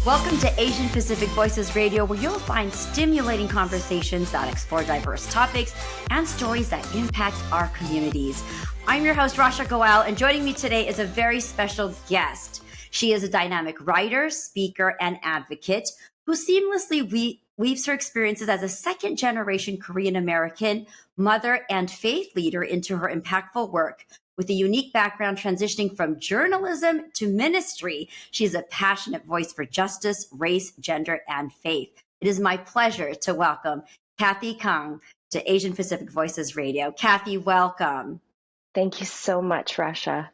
Welcome to Asian Pacific Voices Radio, where you'll find stimulating conversations that explore diverse topics and stories that impact our communities. I'm your host, Rasha Goel, and joining me today is a very special guest. She is a dynamic writer, speaker, and advocate who seamlessly weaves her experiences as a second-generation Korean American mother and faith leader into her impactful work. With a unique background transitioning from journalism to ministry, she is a passionate voice for justice, race, gender, and faith. It is my pleasure to welcome Kathy Khang to Asian Pacific Voices Radio. Kathy, welcome. Thank you so much, Rasha.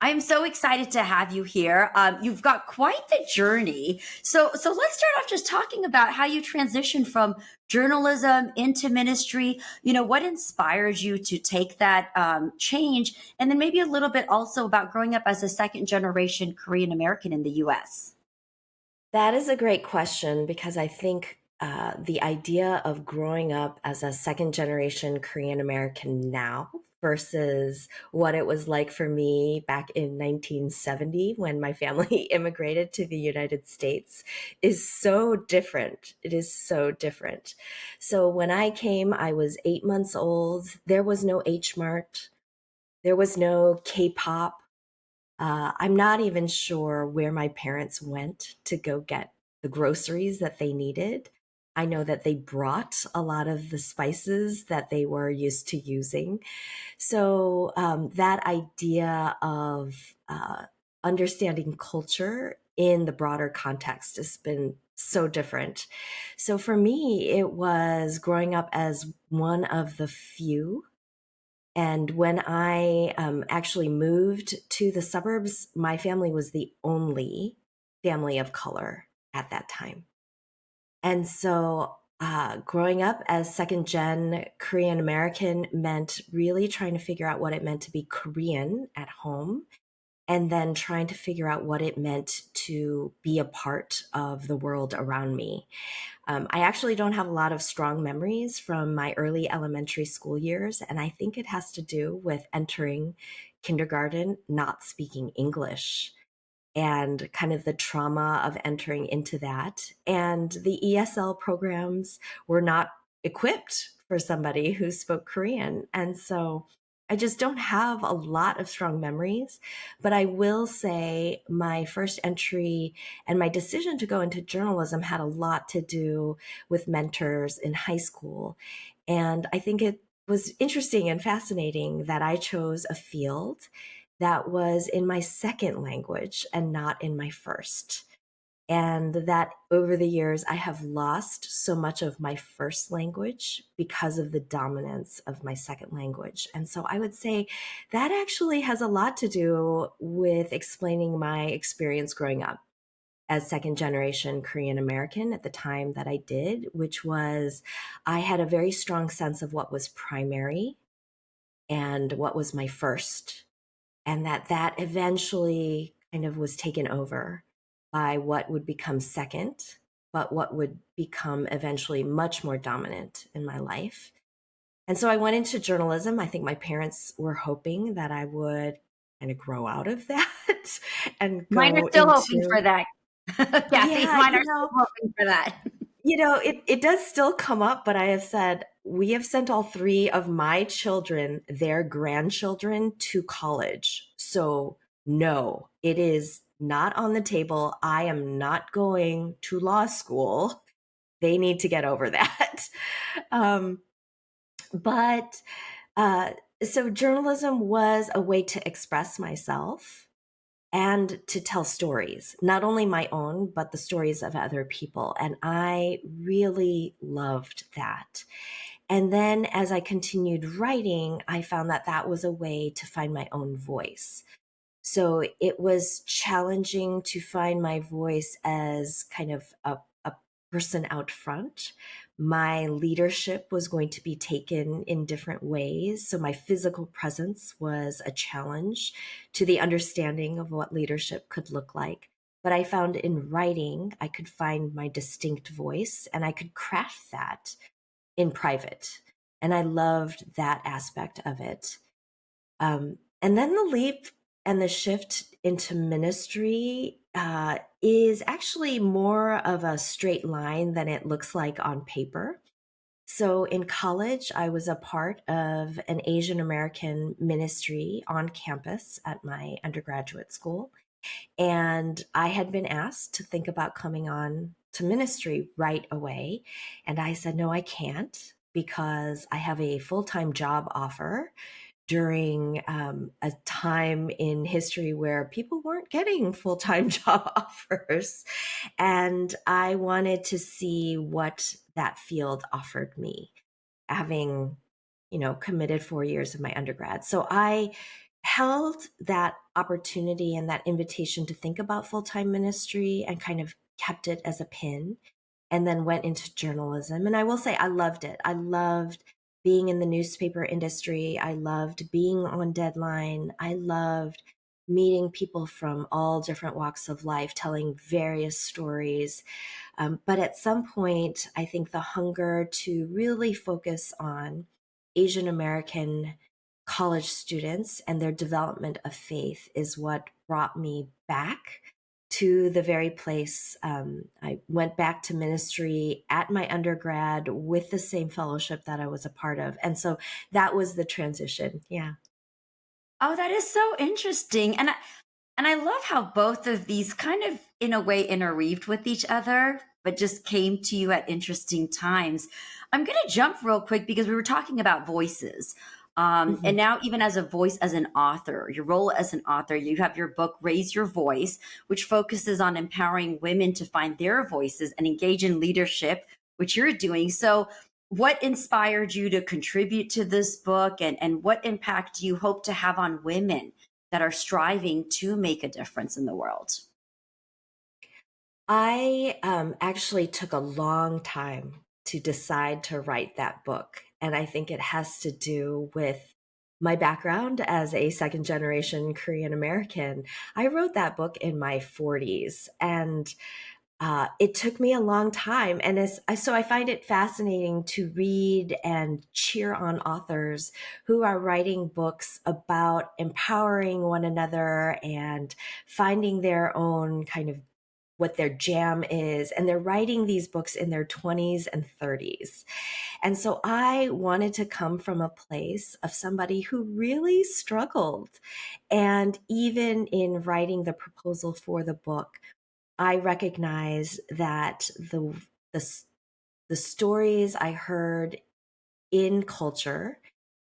I'm so excited to have you here. You've got quite the journey. So let's start off just talking about how you transitioned from journalism into ministry. You know, what inspired you to take that change? And then maybe a little bit also about growing up as a second generation Korean American in the U.S. That is a great question, because I think the idea of growing up as a second generation Korean American now versus what it was like for me back in 1970 when my family immigrated to the United States is so different. It is so different. So when I came, I was 8 months old. There was no H Mart. There was no K-pop. I'm not even sure where my parents went to go get the groceries that they needed. I know that they brought a lot of the spices that they were used to using. So that idea of understanding culture in the broader context has been so different. So for me, it was growing up as one of the few. And when I actually moved to the suburbs, my family was the only family of color at that time. And so growing up as second gen Korean American meant really trying to figure out what it meant to be Korean at home, and then trying to figure out what it meant to be a part of the world around me. I actually don't have a lot of strong memories from my early elementary school years, and I think it has to do with entering kindergarten not speaking English and kind of the trauma of entering into that. And the ESL programs were not equipped for somebody who spoke Korean. And so I just don't have a lot of strong memories, but I will say my first entry and my decision to go into journalism had a lot to do with mentors in high school. And I think it was interesting and fascinating that I chose a field that was in my second language and not in my first. And that over the years, I have lost so much of my first language because of the dominance of my second language. And so I would say that actually has a lot to do with explaining my experience growing up as second generation Korean American at the time that I did, which was I had a very strong sense of what was primary and what was my first, and that eventually kind of was taken over by what would become second, but what would become eventually much more dominant in my life. And so I went into journalism. I think my parents were hoping that I would kind of grow out of that and go Mine are still into... hoping for that. Kathy, Yeah, mine are still hoping for that. You know, it does still come up, but I have said, we have sent all three of my children, their grandchildren, to college. So no, it is not on the table. I am not going to law school. They need to get over that. So journalism was a way to express myself and to tell stories, not only my own, but the stories of other people. And I really loved that. And then as I continued writing, I found that that was a way to find my own voice. So it was challenging to find my voice as kind of a person out front. My leadership was going to be taken in different ways. So my physical presence was a challenge to the understanding of what leadership could look like. But I found in writing, I could find my distinct voice, and I could craft that in private. And I loved that aspect of it. And then the leap and the shift into ministry is actually more of a straight line than it looks like on paper. So in college, I was a part of an Asian American ministry on campus at my undergraduate school. And I had been asked to think about coming on to ministry right away. And I said, no, I can't because I have a full-time job offer during a time in history where people weren't getting full-time job offers. And I wanted to see what that field offered me, having, committed 4 years of my undergrad. So I held that opportunity and that invitation to think about full-time ministry and kind of kept it as a pin, and then went into journalism. And I will say I loved it. I loved being in the newspaper industry. I loved being on deadline. I loved meeting people from all different walks of life, telling various stories. But at some point, I think the hunger to really focus on Asian American college students and their development of faith is what brought me back to the very place. I went back to ministry at my undergrad with the same fellowship that I was a part of. And so that was the transition. Yeah. Oh, that is so interesting. And I love how both of these kind of in a way interweaved with each other, but just came to you at interesting times. I'm going to jump real quick because we were talking about voices. And now, even as a voice, as an author, your role as an author, you have your book, Raise Your Voice, which focuses on empowering women to find their voices and engage in leadership, which you're doing. So, what inspired you to contribute to this book, and what impact do you hope to have on women that are striving to make a difference in the world? I actually took a long time to decide to write that book. And I think it has to do with my background as a second generation Korean American. I wrote that book in my 40s, and it took me a long time. And so I find it fascinating to read and cheer on authors who are writing books about empowering one another and finding their own kind of what their jam is. And they're writing these books in their 20s and 30s. And so I wanted to come from a place of somebody who really struggled. And even in writing the proposal for the book, I recognize that the stories I heard in culture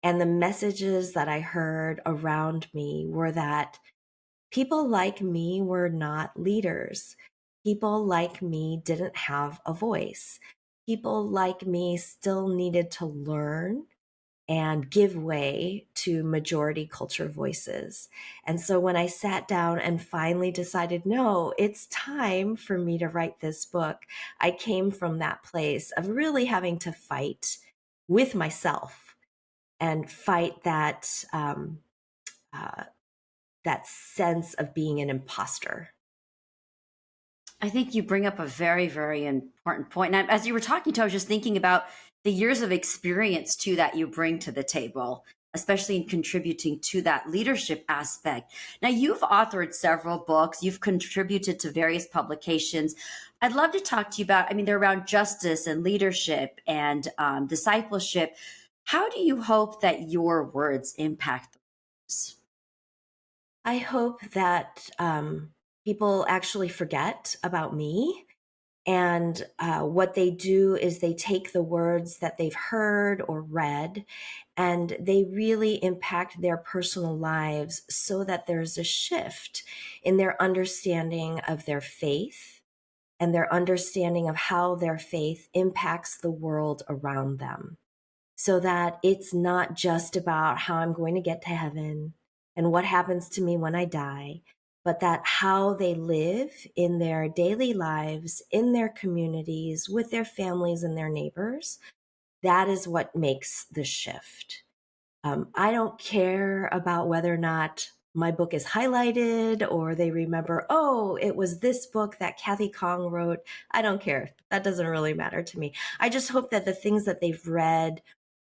and the messages that I heard around me were that people like me were not leaders. People like me didn't have a voice. People like me still needed to learn and give way to majority culture voices. And so when I sat down and finally decided, no, it's time for me to write this book, I came from that place of really having to fight with myself and fight that sense of being an imposter. I think you bring up a very, very important point. And as you were talking to, I was just thinking about the years of experience too that you bring to the table, especially in contributing to that leadership aspect. Now, you've authored several books, you've contributed to various publications. I'd love to talk to you about, I mean, they're around justice and leadership and discipleship. How do you hope that your words impact others? I hope that people actually forget about me. And what they do is they take the words that they've heard or read and they really impact their personal lives so that there's a shift in their understanding of their faith and their understanding of how their faith impacts the world around them. So that it's not just about how I'm going to get to heaven and what happens to me when I die, but that how they live in their daily lives, in their communities, with their families and their neighbors, that is what makes the shift. I don't care about whether or not my book is highlighted or they remember, oh, it was this book that Kathy Khang wrote. I don't care. That doesn't really matter to me. I just hope that the things that they've read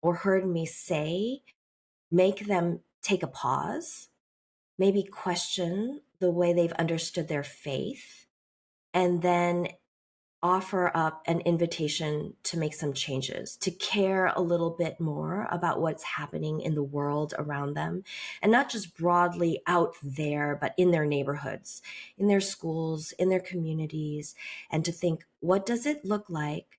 or heard me say make them take a pause, maybe question the way they've understood their faith, and then offer up an invitation to make some changes, to care a little bit more about what's happening in the world around them, and not just broadly out there, but in their neighborhoods, in their schools, in their communities, and to think, what does it look like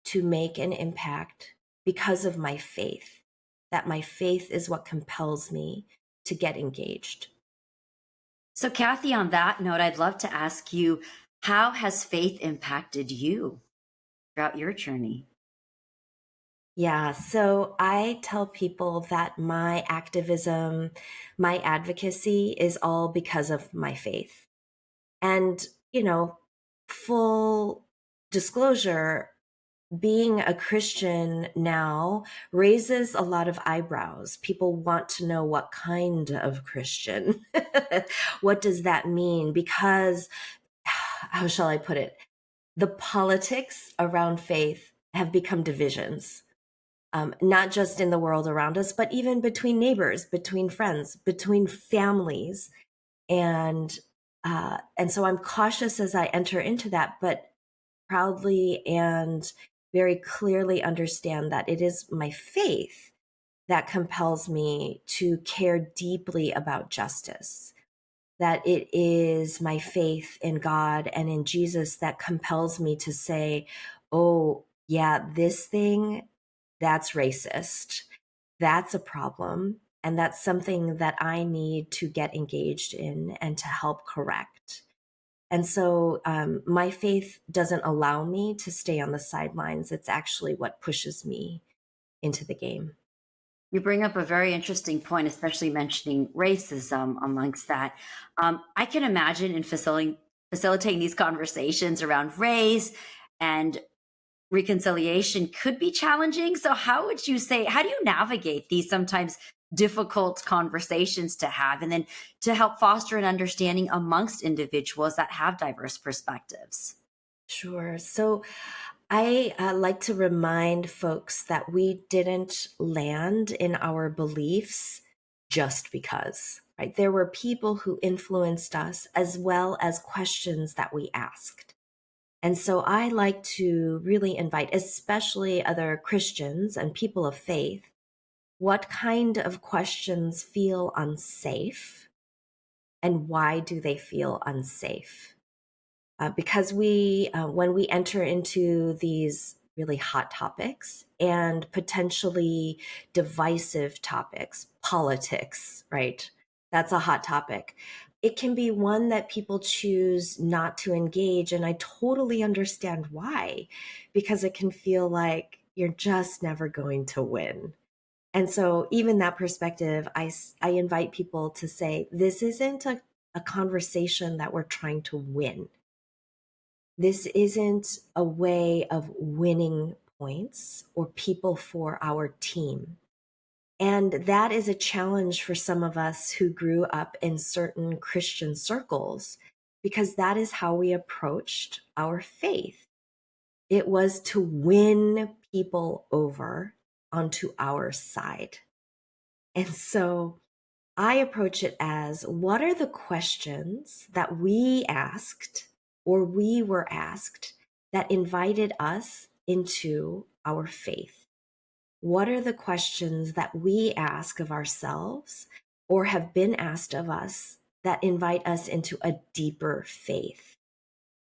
to make an impact because of my faith? That my faith is what compels me to get engaged. So, Kathy, on that note, I'd love to ask you, how has faith impacted you throughout your journey? Yeah, so I tell people that my activism, my advocacy is all because of my faith. And, full disclosure, being a Christian now raises a lot of eyebrows. People want to know what kind of Christian. What does that mean? Because, how shall I put it? The politics around faith have become divisions, not just in the world around us, but even between neighbors, between friends, between families. And so I'm cautious as I enter into that, but proudly and very clearly understand that it is my faith that compels me to care deeply about justice, that it is my faith in God and in Jesus that compels me to say, oh, yeah, this thing, that's racist. That's a problem. And that's something that I need to get engaged in and to help correct. And so my faith doesn't allow me to stay on the sidelines. It's actually what pushes me into the game. You bring up a very interesting point, especially mentioning racism amongst that. I can imagine in facilitating these conversations around race and reconciliation could be challenging. So, how would you say, how do you navigate these sometimes difficult conversations to have and then to help foster an understanding amongst individuals that have diverse perspectives? Sure. So I like to remind folks that we didn't land in our beliefs just because, right? There were people who influenced us as well as questions that we asked. And so I like to really invite, especially other Christians and people of faith, what kind of questions feel unsafe and why do they feel unsafe? Because when we enter into these really hot topics and potentially divisive topics, politics, right? That's a hot topic. It can be one that people choose not to engage. And I totally understand why, because it can feel like you're just never going to win. And so, even that perspective, I invite people to say, this isn't a conversation that we're trying to win. This isn't a way of winning points or people for our team. And that is a challenge for some of us who grew up in certain Christian circles, because that is how we approached our faith. It was to win people over onto our side. And so I approach it as, what are the questions that we asked or we were asked that invited us into our faith? What are the questions that we ask of ourselves or have been asked of us that invite us into a deeper faith?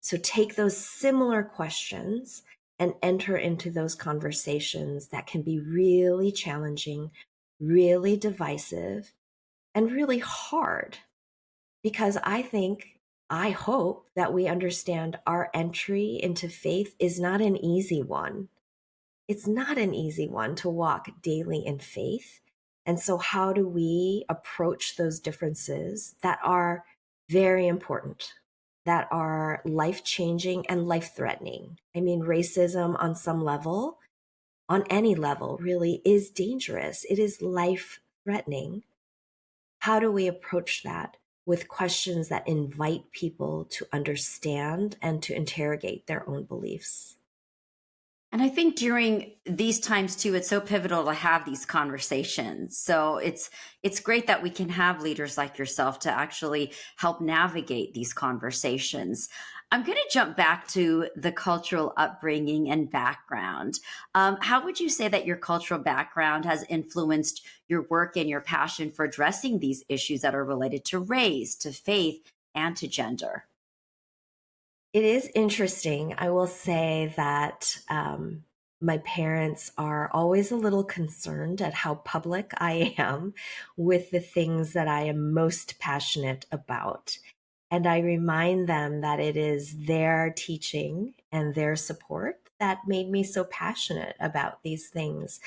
So take those similar questions and enter into those conversations that can be really challenging, really divisive, and really hard, because I hope that we understand our entry into faith is not an easy one. It's not an easy one to walk daily in faith. And so, how do we approach those differences that are very important, that are life changing and life threatening? I mean, racism on some level, on any level, really is dangerous. It is life threatening. How do we approach that with questions that invite people to understand and to interrogate their own beliefs? And I think during these times too, it's so pivotal to have these conversations. So it's great that we can have leaders like yourself to actually help navigate these conversations. I'm going to jump back to the cultural upbringing and background. How would you say that your cultural background has influenced your work and your passion for addressing these issues that are related to race, to faith, and to gender? It is interesting. I will say that my parents are always a little concerned at how public I am with the things that I am most passionate about. And I remind them that it is their teaching and their support that made me so passionate about these things.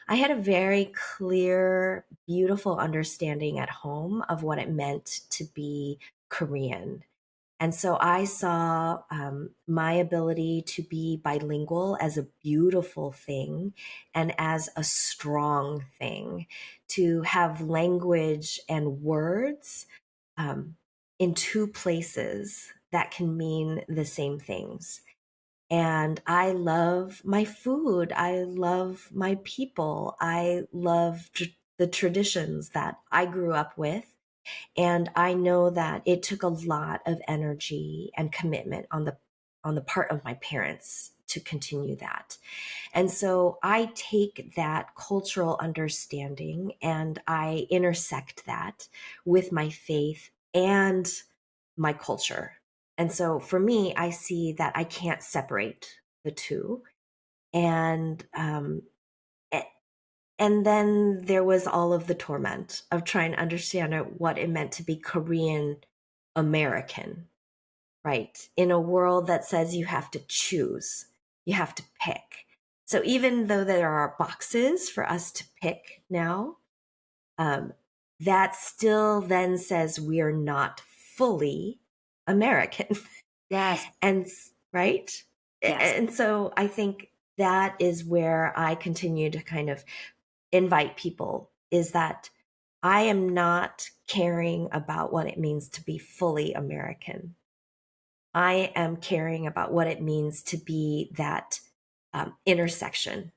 I had a very clear, beautiful understanding at home of what it meant to be Korean. And so I saw my ability to be bilingual as a beautiful thing and as a strong thing, to have language and words um, in two places that can mean the same things. And I love my food. I love my people. I love the traditions that I grew up with. And I know that it took a lot of energy and commitment on the part of my parents to continue that. And so I take that cultural understanding and I intersect that with my faith and my culture. And so for me, I see that I can't separate the two. And and then there was all of the torment of trying to understand what it meant to be Korean American, right? In a world that says you have to choose, you have to pick. So even though there are boxes for us to pick now, um, that still then says we are not fully American. Yes. And right? Yes. And so I think that is where I continue to kind of invite people, is that I am not caring about what it means to be fully American. I am caring about what it means to be that intersection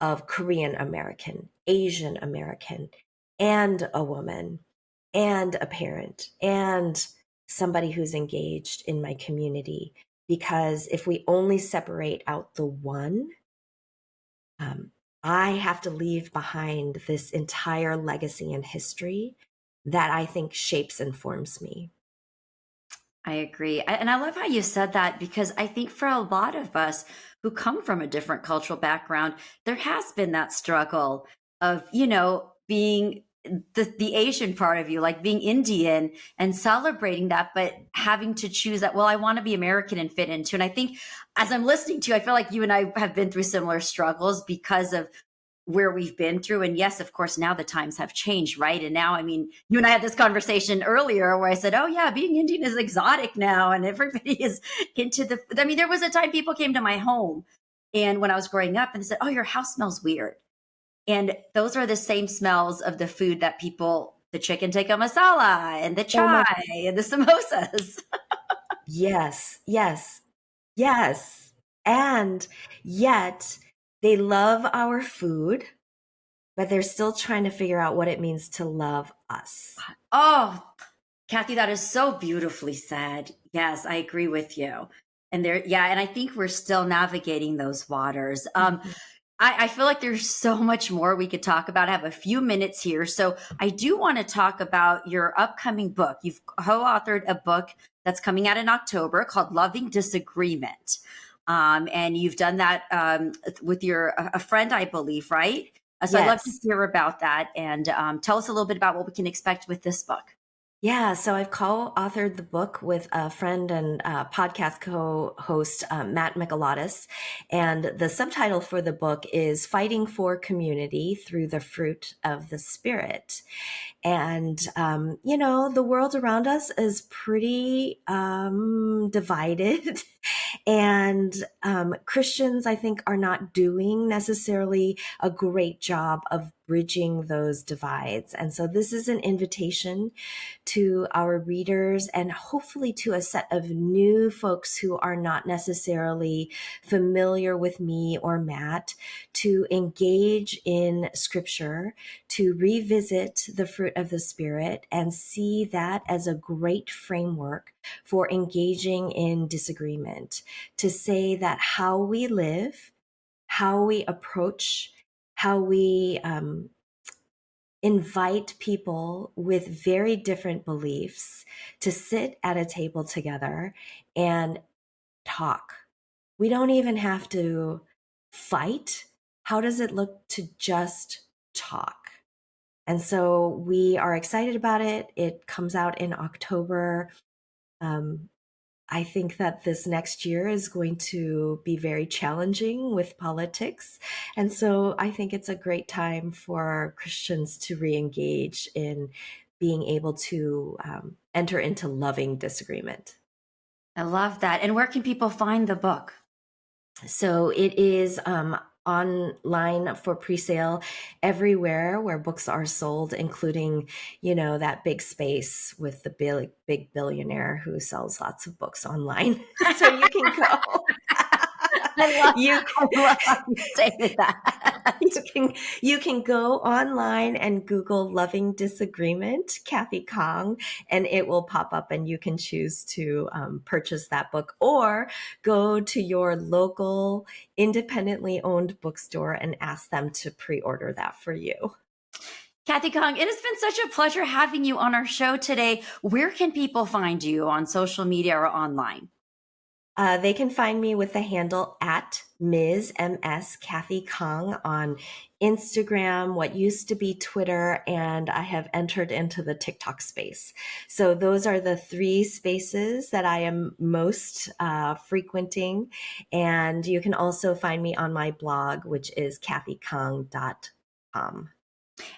of Korean American, Asian American, and a woman, and a parent, and somebody who's engaged in my community. Because if we only separate out the one, um, I have to leave behind this entire legacy and history that I think shapes and forms me. I agree. And I love how you said that because I think for a lot of us who come from a different cultural background, there has been that struggle of, being the Asian part of you, like being Indian and celebrating that, but having to choose that, well, I want to be American and fit into. And I think as I'm listening to you, I feel like you and I have been through similar struggles because of where we've been through. And yes, of course, now the times have changed, right? And now, I mean, you and I had this conversation earlier where I said, oh, yeah, being Indian is exotic now. And everybody is I mean, there was a time people came to my home and when I was growing up and they said, oh, your house smells weird. And those are the same smells of the food that the chicken tikka masala and the Oh chai my, and the samosas. yes, yes, yes. And yet they love our food, but they're still trying to figure out what it means to love us. Oh, Kathy, that is so beautifully said. Yes, I agree with you. And I think we're still navigating those waters. Mhm. I feel like there's so much more we could talk about. I have a few minutes here. So I do want to talk about your upcoming book. You've co-authored a book that's coming out in October called Loving Disagreement. And you've done that with a friend, I believe, right? So I'd love to Yes. hear about that and tell us a little bit about what we can expect with this book. Yeah, so I've co-authored the book with a friend and podcast co-host, Matt Mikalatos, and the subtitle for the book is Fighting for Community Through the Fruit of the Spirit. And, the world around us is pretty divided. And Christians, I think, are not doing necessarily a great job of bridging those divides. And so this is an invitation to our readers and hopefully to a set of new folks who are not necessarily familiar with me or Matt to engage in scripture, to revisit the fruit of the Spirit and see that as a great framework for engaging in disagreement, to say that how we live, how we approach, how we invite people with very different beliefs to sit at a table together and talk. We don't even have to fight. How does it look to just talk? And so we are excited about it. It comes out in October. I think that this next year is going to be very challenging with politics. And so I think it's a great time for Christians to re-engage in being able to enter into loving disagreement. I love that. And where can people find the book? So it is online for pre-sale everywhere where books are sold, including, that big space with the big billionaire who sells lots of books online. So you can go. I love how you say that. You can go online and Google Loving Disagreement, Kathy Khang, and it will pop up and you can choose to purchase that book or go to your local independently owned bookstore and ask them to pre-order that for you. Kathy Khang, it has been such a pleasure having you on our show today. Where can people find you on social media or online? They can find me with the handle at Ms. Kathy Khang on Instagram, what used to be Twitter, and I have entered into the TikTok space. So those are the three spaces that I am most frequenting. And you can also find me on my blog, which is kathykhang.com.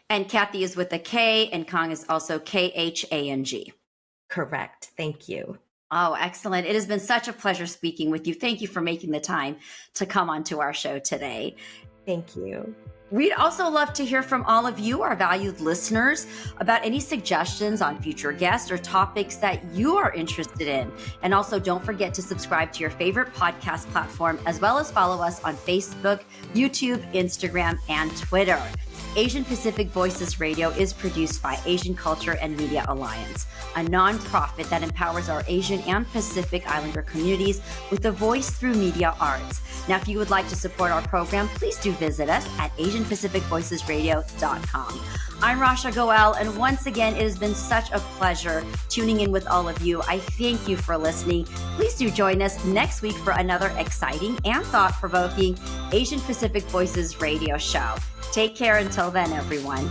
And Kathy is with a K, and Khang is also Khang. Correct. Thank you. Oh, excellent. It has been such a pleasure speaking with you. Thank you for making the time to come onto our show today. Thank you. We'd also love to hear from all of you, our valued listeners, about any suggestions on future guests or topics that you are interested in. And also don't forget to subscribe to your favorite podcast platform, as well as follow us on Facebook, YouTube, Instagram, and Twitter. Asian Pacific Voices Radio is produced by Asian Culture and Media Alliance, a nonprofit that empowers our Asian and Pacific Islander communities with a voice through media arts. Now, if you would like to support our program, please do visit us at AsianPacificVoicesRadio.com. I'm Rasha Goel, and once again, it has been such a pleasure tuning in with all of you. I thank you for listening. Please do join us next week for another exciting and thought-provoking Asian Pacific Voices radio show. Take care until then, everyone.